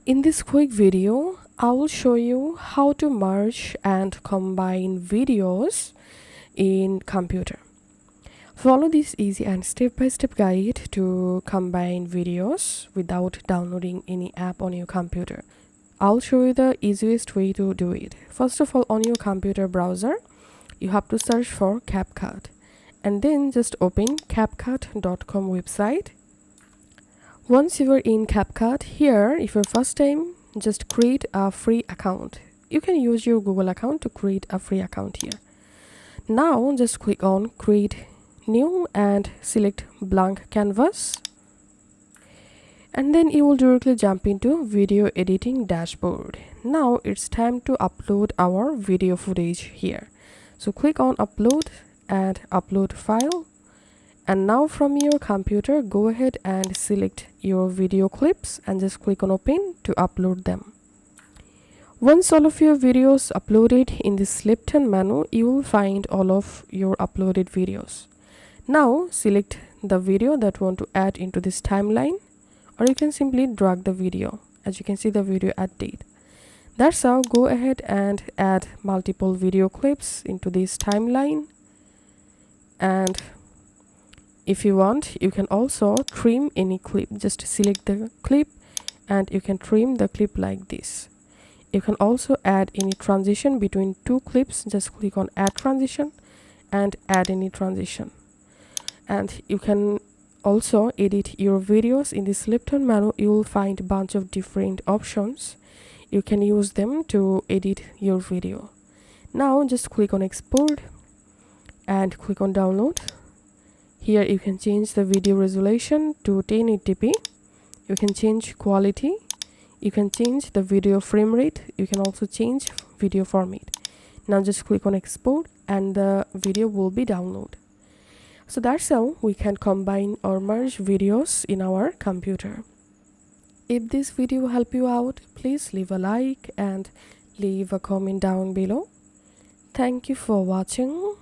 In this quick video, I will show you how to merge and combine videos in computer. Follow this easy and step-by-step guide to combine videos without downloading any app on your computer. I'll show you the easiest way to do it. First of all, on your computer browser, you have to search for CapCut and then just open CapCut.com website. Once you are in CapCut, here, if you're first time, just create a free account. You can use your Google account to create a free account here. Now just click on create new and select blank canvas. And then you will directly jump into video editing dashboard. Now it's time to upload our video footage here. So click on upload and upload file. And now from your computer, go ahead and select your video clips and just click on open to upload them. Once all of your videos uploaded, in this left-hand menu, you will find all of your uploaded videos. Now select the video that you want to add into this timeline, or you can simply drag the video. As you can see, the video add date. That's how. Go ahead and add multiple video clips into this timeline. And if you want, you can also trim any clip. Just select the clip and you can trim the clip like this. You can also add any transition between two clips. Just click on add transition and add any transition. And you can also edit your videos. In this left-hand menu, you will find a bunch of different options. You can use them to edit your video. Now just click on export and click on download. Here you can change the video resolution to 1080p. You can change quality. You can change the video frame rate. You can also change video format. Now just click on export and the video will be downloaded. So that's how we can combine or merge videos in our computer. If this video helped you out, please leave a like and leave a comment down below. Thank you for watching.